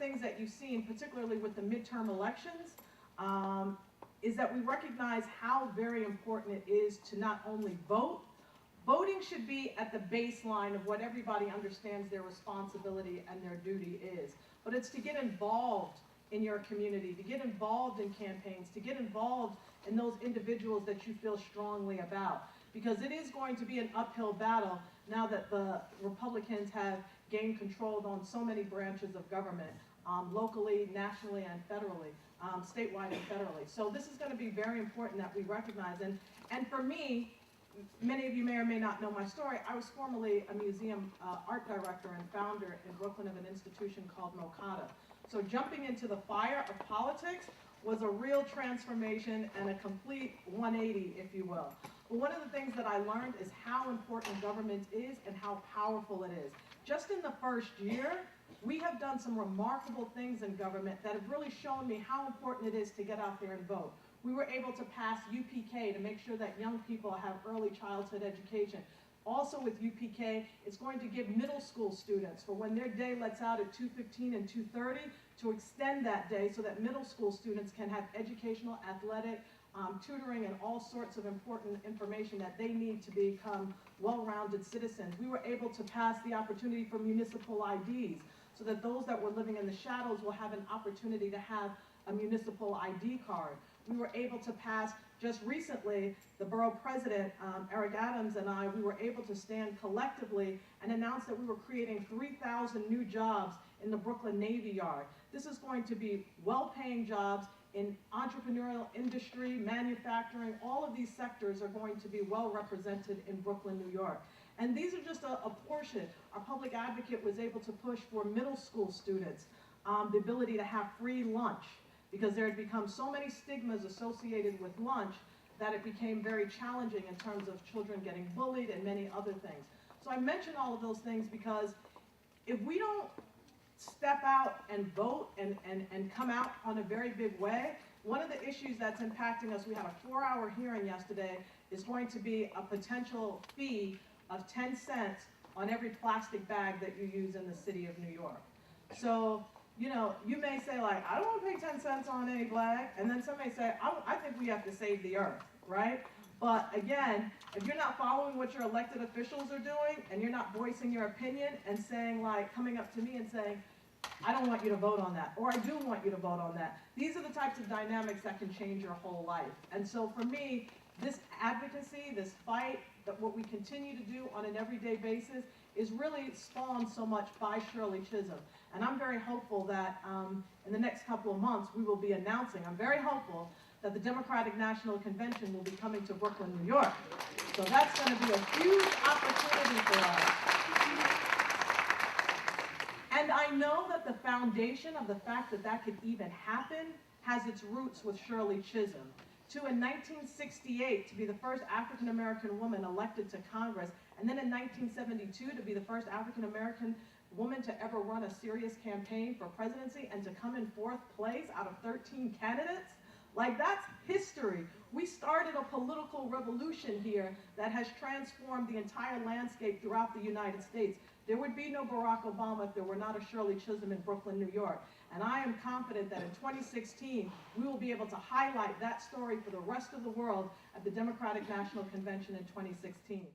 things that you've seen, particularly with the midterm elections, is that we recognize how very important it is to not only vote. Voting should be at the baseline of what everybody understands their responsibility and their duty is. But it's to get involved in your community, to get involved in campaigns, to get involved in those individuals that you feel strongly about. Because it is going to be an uphill battle now that the Republicans have gained control on so many branches of government, locally, nationally, and federally, statewide and federally. So this is going to be very important that we recognize. And for me, many of you may or may not know my story. I was formerly a museum art director and founder in Brooklyn of an institution called Mokata. So jumping into the fire of politics was a real transformation and a complete 180, if you will. But one of the things that I learned is how important government is and how powerful it is. Just in the first year, we have done some remarkable things in government that have really shown me how important it is to get out there and vote. We were able to pass UPK to make sure that young people have early childhood education. Also with UPK, it's going to give middle school students, for when their day lets out at 2:15 and 2:30, to extend that day so that middle school students can have educational, athletic, tutoring, and all sorts of important information that they need to become well-rounded citizens. We were able to pass the opportunity for municipal IDs so that those that were living in the shadows will have an opportunity to have a municipal ID card. We were able to pass, just recently, the borough president, Eric Adams, and I, we were able to stand collectively and announce that we were creating 3,000 new jobs in the Brooklyn Navy Yard. This is going to be well-paying jobs in entrepreneurial industry, manufacturing. All of these sectors are going to be well represented in Brooklyn, New York. And these are just a portion. Our public advocate was able to push for middle school students the ability to have free lunch, because there had become so many stigmas associated with lunch that it became very challenging in terms of children getting bullied and many other things. So I mention all of those things because if we don't step out and vote and come out on a very big way, one of the issues that's impacting us, we had a 4-hour hearing yesterday, is going to be a potential fee of 10 cents on every plastic bag that you use in the city of New York. So, you know, you may say, like, I don't want to pay 10 cents on any bag, and then some may say, I think we have to save the earth, right? But again, if you're not following what your elected officials are doing, and you're not voicing your opinion and saying, like, coming up to me and saying, I don't want you to vote on that, or I do want you to vote on that. These are the types of dynamics that can change your whole life. And so for me, this advocacy, this fight, that what we continue to do on an everyday basis is really spawned so much by Shirley Chisholm. And I'm very hopeful that in the next couple of months we will be announcing, I'm very hopeful that the Democratic National Convention will be coming to Brooklyn, New York. So that's going to be a huge opportunity for us. And I know that the foundation of the fact that that could even happen has its roots with Shirley Chisholm. To in 1968 to be the first African-American woman elected to Congress, and then in 1972 to be the first African-American woman to ever run a serious campaign for presidency and to come in 4th place out of 13 candidates. Like, that's history. We started a political revolution here that has transformed the entire landscape throughout the United States. There would be no Barack Obama if there were not a Shirley Chisholm in Brooklyn, New York. And I am confident that in 2016, we will be able to highlight that story for the rest of the world at the Democratic National Convention in 2016.